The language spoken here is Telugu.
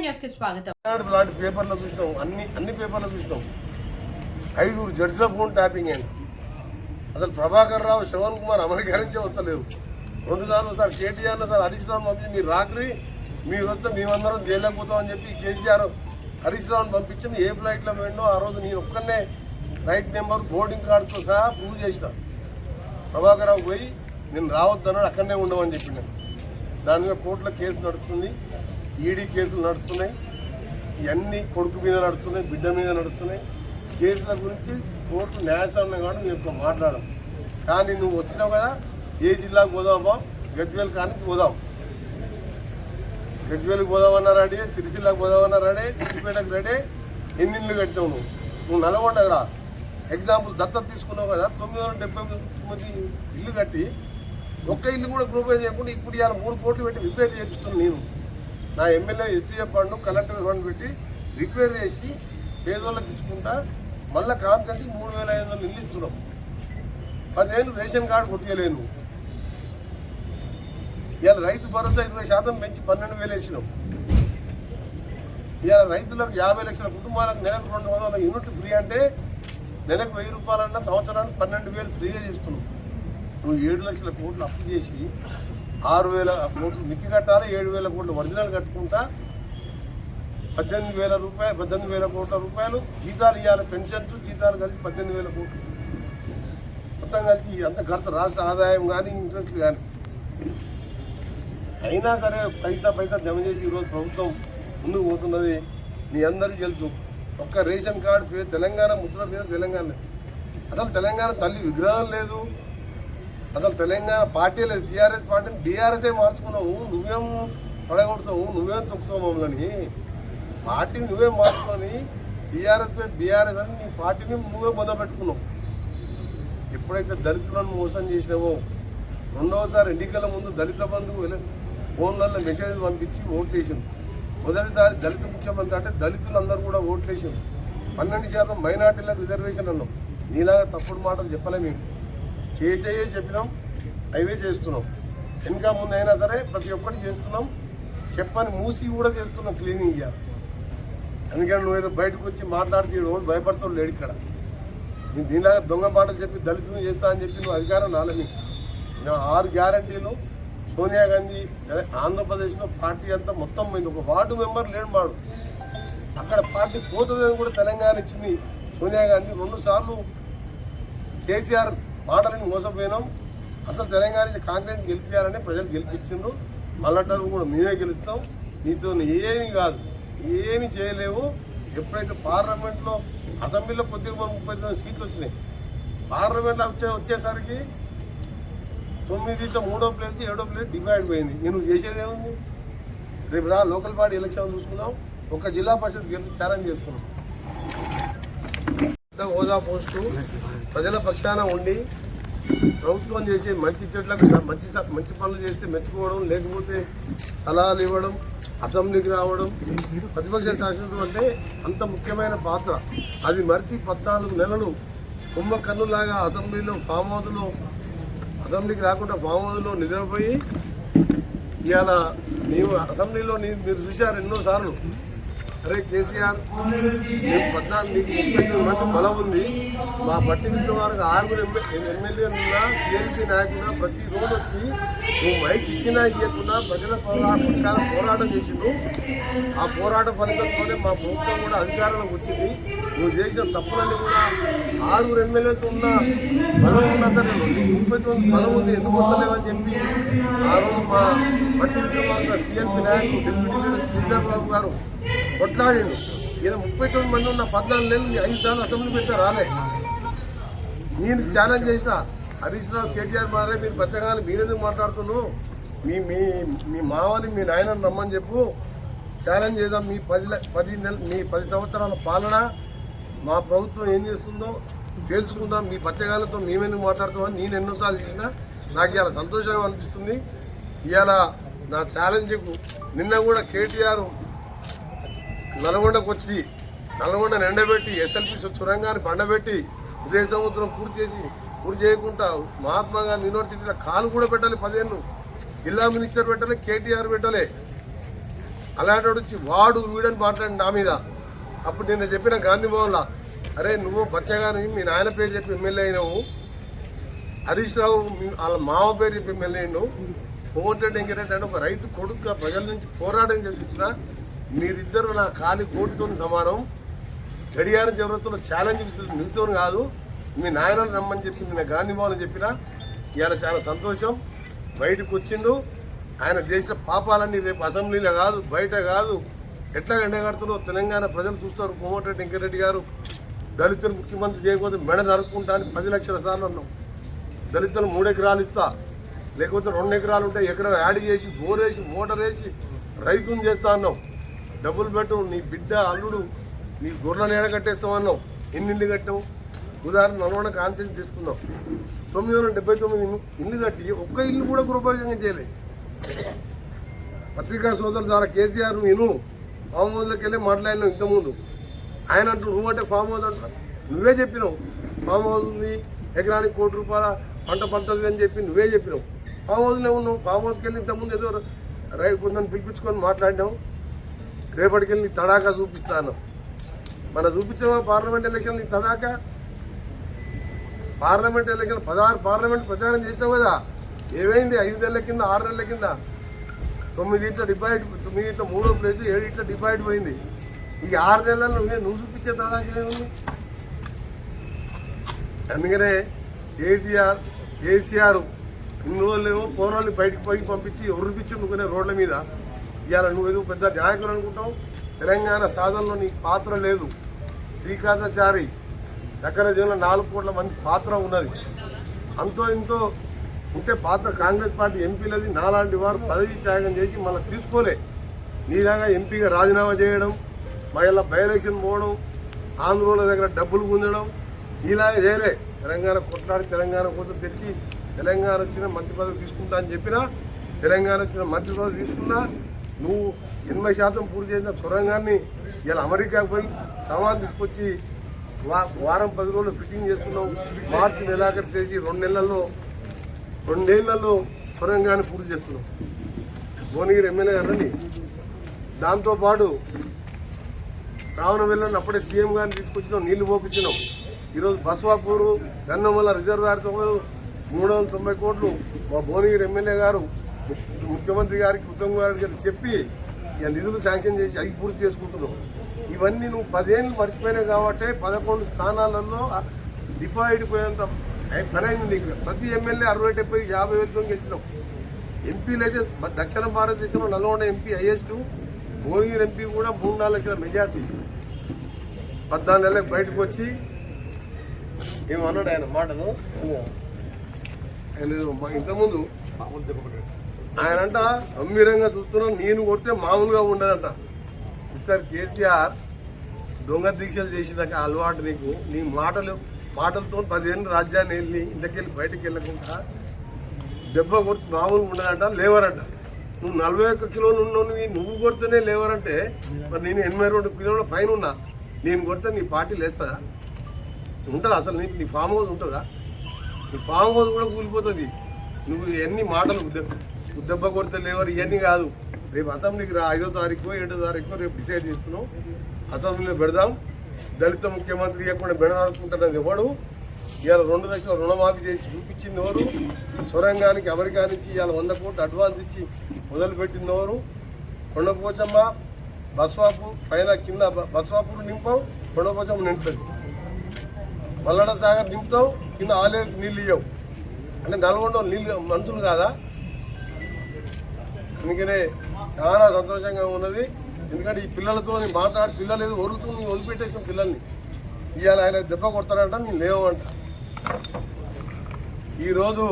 న్యూస్కి స్వాగతం. ఇలాంటి పేపర్లో చూసినాం, అన్ని పేపర్లో చూసినాం. 5 జడ్జిల ఫోన్ ట్యాపింగ్ అయింది. అసలు ప్రభాకర్ రావు, శ్రవణ్ కుమార్ అమెరికా నుంచే వస్తలేరు. 2 సార్లు సార్ కేటీఆర్లో సార్ హరీష్ రావుని పంపించి మీరు రాత్రి మీరు వస్తే మేమందరం చేయలేకపోతామని చెప్పి కేసీఆర్ హరీష్ రావుని పంపించి ఏ ఫ్లైట్లో పోయిండో ఆ రోజు నేను ఒక్కనే ఫ్లైట్ నెంబర్ బోర్డింగ్ కార్డుతో సహా ప్రూవ్ చేసిన. ప్రభాకర్ రావు పోయి నేను రావద్దన్నాడు, అక్కడనే ఉండమని చెప్పినాను. దాని మీద కోర్టులో కేసు నడుస్తుంది, ఈడీ కేసులు నడుస్తున్నాయి, ఇవన్నీ కొడుకు మీద నడుస్తున్నాయి, బిడ్డ మీద నడుస్తున్నాయి. కేసుల గురించి కోర్టు న్యాయస్థానం కాబట్టి మేము మాట్లాడడం. కానీ నువ్వు వచ్చినావు కదా, ఏ జిల్లాకు పోదామా, గజ్వేల్ కానీ పోదాం. గజ్వేల్కి పోదామన్నా రెడీ, సిరిసిల్లాకు పోదామన్నా రెడీ, సిద్దిపేటకు రెడీ. ఎన్ని ఇళ్ళు కట్టినావు నువ్వు నల్గొండకు రా. ఎగ్జాంపుల్ దత్తత తీసుకున్నావు కదా, 979 ఇల్లు కట్టి ఒక్క ఇల్లు కూడా గ్రూపే చేయకుండా ఇప్పుడు ఇవాళ 3 కోట్లు పెట్టి రిపేర్ చేపిస్తున్నాను. నేను నా MLA STF fund, collector fund పెట్టి రిపేర్ చేసి పేదోళ్ళకి ఇచ్చుకుంటా. మళ్ళీ కాన్సెంట్కి 3500 ఇల్లు ఇస్తున్నాం. 10 ఏళ్ళు రేషన్ కార్డు కొట్టలేను. ఇవాళ రైతు భరోసా 20% పెంచి 12,000 వేసినాం. ఇవాళ రైతులకు 50 లక్షల కుటుంబాలకు నెలకు 200 యూనిట్లు ఫ్రీ అంటే నెలకు 1000 రూపాయలన్నా సంవత్సరానికి 12,000 ఫ్రీగా చేస్తున్నాం. నువ్వు 7 లక్షల కోట్లు అప్పు చేసి 6,000 కోట్లు మిత్తి కట్టాలి, 7,000 కోట్లు ఒరిజినల్ కట్టుకుంటా 18,000 కోట్ల రూపాయలు జీతాలు ఇవ్వాలి. పెన్షన్స్ జీతాలు కలిసి 18,000 కోట్లు మొత్తం కలిసి అంత ఖర్చు రాష్ట్ర ఆదాయం కానీ ఇంట్రెస్ట్ కానీ. అయినా సరే పైసా జమ చేసి ఈరోజు ప్రభుత్వం ముందుకు పోతున్నది. నీ అందరికీ తెలుసు. ఒక్క రేషన్ కార్డు పేరు తెలంగాణ, ముద్ర పేరు తెలంగాణ. అసలు తెలంగాణ తల్లి విగ్రహం లేదు, అసలు తెలంగాణ పార్టీ లేదు. టీఆర్ఎస్ పార్టీని బీఆర్ఎస్ఏ మార్చుకున్నావు. నువ్వేం పడగొడతావు, నువ్వేం తొక్కుతావు మమ్మల్ని. పార్టీని నువ్వే మార్చుకొని టీఆర్ఎస్ పై బీఆర్ఎస్ అని నీ పార్టీని నువ్వే మొదలుపెట్టుకున్నావు. ఎప్పుడైతే దళితులను మోసం చేసినావో, రెండవసారి ఎన్నికల ముందు దళిత బంధువు ఫోన్లలో మెసేజ్లు పంపించి ఓట్లేసింది. మొదటిసారి దళిత ముఖ్యమంత్రి అంటే దళితులందరూ కూడా ఓట్లేసారు. 12% మైనార్టీలకు రిజర్వేషన్ అన్నాం. నీలాగా తప్పుడు మాటలు చెప్పలే. మేము చేసేయే చెప్పినాం, అవే చేస్తున్నాం. ఇంకా ముందైనా సరే ప్రతి ఒక్కటి చేస్తున్నాం. చెప్పని మూసి కూడా చేస్తున్నాం, క్లీనింగ్ చేయాలి. అందుకని నువ్వు ఏదో బయటకు వచ్చి మాట్లాడితే రోజు భయపడతావు లేడు ఇక్కడ. నేను దీనిలాగా దొంగ మాటలు చెప్పి దళితులను చేస్తా అని చెప్పి నువ్వు అధికారం రాలని. 6 గ్యారంటీలు సోనియా గాంధీ ఆంధ్రప్రదేశ్లో పార్టీ అంతా మొత్తం పోయింది. ఒక వార్డు మెంబర్ లేడు మాడు. అక్కడ పార్టీ పోతుందని కూడా తెలంగాణ ఇచ్చింది సోనియా గాంధీ. 2 సార్లు కేసీఆర్ మాటలని మోసపోయినాం. అసలు తెలంగాణ కాంగ్రెస్ గెలిపించాలని ప్రజలు గెలిపించిండ్రు. మళ్ళీ కూడా మేమే గెలుస్తాం. నీతో ఏమీ కాదు, ఏమీ చేయలేవు. ఎప్పుడైతే పార్లమెంట్లో, అసెంబ్లీలో కొద్దిగా 39 సీట్లు వచ్చినాయి. పార్లమెంట్లో వచ్చేసరికి 9 3వ ప్లేస్ 7వ ప్లేస్ డివైడ్ పోయింది. నేను చేసేది ఏముంది? రేపు రా లోకల్ బాడీ ఎలక్షన్ చూసుకున్నాం. ఒక జిల్లా పరిషత్ ఛాలెంజ్ చేస్తున్నాం. హోదా పోస్టు ప్రజల పక్షాన ఉండి ప్రభుత్వం చేసే మంచి చెట్లకు మంచి పనులు చేస్తే మెచ్చుకోవడం, లేకపోతే సలహాలు ఇవ్వడం, అసెంబ్లీకి రావడం. ప్రతిపక్ష శాసనం అంటే అంత ముఖ్యమైన పాత్ర. అది మరిచి 14 నెలలు కుంభకన్నులాగా అసెంబ్లీలో ఫామ్ హౌస్లో, అసెంబ్లీకి రాకుండా ఫామ్ హౌస్లో నిద్రపోయి ఇవాళ నీవు అసెంబ్లీలో మీరు చూశారు ఎన్నోసార్లు. అరే కేసీఆర్, నీకు 39 మంది బలం ఉంది. మా పట్టించిన వారికి 6 ఎమ్మెల్యేలున్నా, సిఎల్పీ నాయకున్నా ప్రతిరోజు వచ్చి నువ్వు మైక్ ఇచ్చినా ఇవ్వకుండా ప్రజల పక్షాన పోరాటం చేసిండు. ఆ పోరాట ఫలితంతోనే మా ప్రభుత్వం కూడా అధికారంలోకి వచ్చింది. నువ్వు చేసిన తప్పులన్నీ కూడా 6 ఎమ్మెల్యేలతో ఉన్న బలం ఉన్నా సరే నీకు 39 బలం ఉంది, ఎందుకు వస్తలేవని చెప్పి ఆ రోజు మా పట్టించిన సిఎల్పీ నాయకులు డిప్యూటీ లీడర్ శ్రీధర్ బాబు గారు కొట్లాడిండు. ఈయన 39 మంది ఉన్న 14 నెలలు 5 సార్లు అసెంబ్లీ పెట్టా రాలే. నేను ఛాలెంజ్ చేసిన హరీష్ రావు, కేటీఆర్ మారే మీరు పచ్చగాలి, మీరెందుకు మాట్లాడుతున్నావు? మీ మావని మీ నాయనని రమ్మని చెప్పు, ఛాలెంజ్ చేద్దాం. మీ 10 సంవత్సరాల పాలన మా ప్రభుత్వం ఏం చేస్తుందో తెలుసుకుందాం. మీ పచ్చగాలతో మేమెందుకు మాట్లాడుతామని నేను ఎన్నోసార్లు చేసినా నాకు ఇవాళ సంతోషంగా అనిపిస్తుంది. ఇవాళ నా ఛాలెంజ్కు నిన్న కూడా కేటీఆర్ నల్గొండకు వచ్చి నల్గొండను ఎండబెట్టి ఎస్ఎల్పి సొరంగాన్ని పండబెట్టి ఉదయ సముద్రం పూర్తి చేయకుండా మహాత్మా గాంధీ యూనివర్సిటీలో కాలు కూడా పెట్టాలి. 10 ఏళ్ళు జిల్లా మినిస్టర్ పెట్టాలి, కేటీఆర్ పెట్టలే. అలాంటి వచ్చి వాడు వీడని మాట్లాడి నా మీద. అప్పుడు నిన్న చెప్పిన గాంధీ భవన్లో, అరే నువ్వు బచ్చగాని మీ నాయన పేరు చెప్పి ఎమ్మెల్యే అయినావు, హరీష్ రావు వాళ్ళ మామ పేరు చెప్పి ఎమ్మెల్యే అయినావు, కోమటిరెడ్డి వెంకటరెడ్డి అంటే ఒక రైతు కొడుకుగా ప్రజల నుంచి పోరాటం చేస్తున్నా, మీరిద్దరు నా ఖాళీ కోటితో సమానం, గడియారం జరుగుతున్న ఛాలెంజ్ నిలుతో కాదు, మీ నాయనని రమ్మని చెప్పి నిన్న గాంధీ భవన్ చెప్పినా ఇవాళ చాలా సంతోషం. బయటకు వచ్చిండు. ఆయన చేసిన పాపాలన్నీ రేపు అసెంబ్లీలో కాదు, బయట కాదు, ఎట్లా ఎండగడుతున్నారో తెలంగాణ ప్రజలు చూస్తారు. కోమటిరెడ్డి వెంకటరెడ్డి గారు దళితులు ముఖ్యమంత్రి చేయకపోతే మెడ నరుక్కుంటా అని 10 లక్షల సార్లు అన్నాం. దళితులు 3 ఎకరాలు ఇస్తా, లేకపోతే 2 ఎకరాలు ఉంటే ఎకరం యాడ్ చేసి బోరేసి మోటార్ వేసి రైతుని చేస్తా అన్నాం. డబ్బులు పెట్టు, నీ బిడ్డ అల్లుడు నీ గొర్రెలను ఏడగట్టేస్తామన్నాం. ఎన్ని కట్టాం? ఉదాహరణ నల్గొండ కాన్ఫరెన్స్ తీసుకుందాం. 979 ఇల్లు కట్టి ఒక్క ఇల్లు కూడా గృహోపయోగం చేయలేదు. పత్రికా సోదరుల ద్వారా కేసీఆర్ నేను ఫామ్ హౌస్లోకి వెళ్ళి మాట్లాడినావు ఇంతకుముందు. ఆయన అంటూ నువ్వు అంటే ఫామ్ హౌస్ అంటా, నువ్వే చెప్పినావు ఫామ్ హౌస్ ఉంది, ఎకరానికి ₹1 కోటి పంట పండుతుంది అని చెప్పి నువ్వే చెప్పినావు. ఫామ్ హౌస్లో ఉన్నావు. ఫామ్ హౌస్కి వెళ్ళి ఇంతకుముందు ఏదో కొందరిని పిలిపించుకొని మాట్లాడినావు. రేపటికి వెళ్ళి నీ తడాకా చూపిస్తాను. మన చూపించావా పార్లమెంట్ ఎలక్షన్ నీ తడాకా? పార్లమెంట్ ఎలక్షన్ 16 పార్లమెంట్ ప్రచారం చేసినావు కదా, ఏమైంది? 5 నెలల కింద 6 నెలల కింద 9 ఇట్లా డివైడ్, 9 ఇట్లా 3వ ప్లేస్, 7 ఇట్లా డివైడ్ పోయింది. ఈ 6 నెలల్లో నువ్వు చూపించే తడాకా ఏముంది? అందుకనే కేసీఆర్ ఇన్ని రోజులేమో పోరాళ్ళు బయటకు పంపించి ఉరిపించి నువ్వునే రోడ్ల మీద. ఇవాళ నువ్వు ఏదో పెద్ద నాయకులు అనుకుంటావు. తెలంగాణ సాధనలో నీకు పాత్ర లేదు. శ్రీకాంతాచారి చక్కెర జీవనంలో 4 కోట్ల మంది పాత్ర ఉన్నది. అంతో ఇంతో ఉంటే పాత్ర కాంగ్రెస్ పార్టీ ఎంపీలది. నాలాంటి వారు పదవి త్యాగం చేసి మళ్ళీ తీసుకోలే. నీలాగా ఎంపీగా రాజీనామా చేయడం, మళ్ళీ బై ఎలక్షన్ పోవడం, ఆంధ్రోల దగ్గర డబ్బులు పొందడం, నీలాగా చేయలే. తెలంగాణ కొట్లాడి తెలంగాణ కోసం తెచ్చి తెలంగాణ వచ్చిన మంత్రి పదవి తీసుకుంటా అని చెప్పినా, తెలంగాణ వచ్చిన మంత్రి పదవి తీసుకున్నా, నువ్వు 80% పూర్తి చేసిన సొరంగాన్ని ఇలా అమెరికాకు పోయి సామాన్ తీసుకొచ్చి వారం 10 రోజులు ఫిట్టింగ్ చేస్తున్నావు. మార్చి నెలాఖరు చేసి 2 నెలల్లో సొరంగాన్ని పూర్తి చేస్తున్నావు. భువనగిరి ఎమ్మెల్యే గారండి. దాంతోపాటు రావణ వెళ్ళని అప్పుడే సీఎం గారిని తీసుకొచ్చినావు, నీళ్లు పోపించినావు. ఈరోజు బస్వాపూరు గన్నమల్ల రిజర్వాయర్తో 390 కోట్లు మా భువనగిరి ఎమ్మెల్యే గారు ముఖ్యమంత్రి గారికి ఉత్తమ్ కుమార్ గారికి చెప్పి ఇక నిధులు శాంక్షన్ చేసి అవి పూర్తి చేసుకుంటున్నావు. ఇవన్నీ నువ్వు 10 ఏళ్ళు మర్చిపోయినావు కాబట్టి 11 స్థానాలలో డిపాజిట్ పోయేంత పని అయింది నీకు. ప్రతి ఎమ్మెల్యే 60-70, 50 వేలతో గెలిచినావు. ఎంపీలు అయితే దక్షిణ భారతదేశంలో Nalgonda MP highest, Bhuvanagiri MP కూడా 3-4 లక్షల మెజార్టీ. 14 నెలలకు బయటకు వచ్చి ఏమన్నాడు ఆయన మాటలు. ఇంతకుముందు ఆయనంట గంభీరంగా చూస్తున్నాం, నేను కొడితే మామూలుగా ఉండదంట. మిస్టర్ కేసీఆర్ దొంగ దీక్షలు చేసినాక అలవాటు నీకు. నీ మాటలతో 10 ఏళ్ళు రాజ్యాన్ని వెళ్ళి ఇంట్లోకెళ్ళి బయటకు వెళ్ళకుండా దెబ్బ కొడితే మామూలుగా ఉండదంట, లేవరంట. నువ్వు 41 కిలోలు ఉన్నావు, నువ్వు కొడితేనే లేవరంటే మరి నేను 82 కిలోల పైన ఉన్నా. నేను కొడితే నీ పార్టీ లేస్తుందా? ఉంటుందా అసలు? నీ ఫామ్ హౌస్ ఉంటుందా? నీ ఫామ్ హౌస్ కూడా కూలిపోతుంది. నువ్వు ఎన్ని మాటలు దెబ్బ కొడితే లేవరు ఇవన్నీ కాదు. రేపు అసెంబ్లీకి రా, 5వ తారీఖు 7వ తారీఖు రేపు డిసైడ్ చేస్తున్నాం. అసెంబ్లీలో పెడదాం. దళిత ముఖ్యమంత్రి ఇవ్వకుండా బెడనాడుకుంటున్నది ఎవడు? ఇవాళ 2 లక్షల రుణమాఫీ చేసి చూపించింది ఎవరు? సొరంగానికి అమెరికా నుంచి ఇవాళ 100 కోట్లు అడ్వాన్స్ ఇచ్చి మొదలుపెట్టింది ఎవరు? కొండపోచమ్మ బస్వాపు పైన కింద బస్వాపులు నింపాం, కొండపోచమ్మ నింపుతుంది. మల్లడ సాగర్ నింపుతాం, కింద ఆలేరు నీళ్ళు ఇవ్వవు. అంటే నల్గొండ నీళ్ళు మంత్రులు కాదా? అందుకనే చాలా సంతోషంగా ఉన్నది. ఎందుకంటే ఈ పిల్లలతో మాట్లాడి పిల్లలు ఏదో వరులుతూ నేను వదిలిపెట్టేసిన పిల్లల్ని ఇవాళ ఆయన దెబ్బ కొడతాడంట, నేను లేవంట. ఈరోజు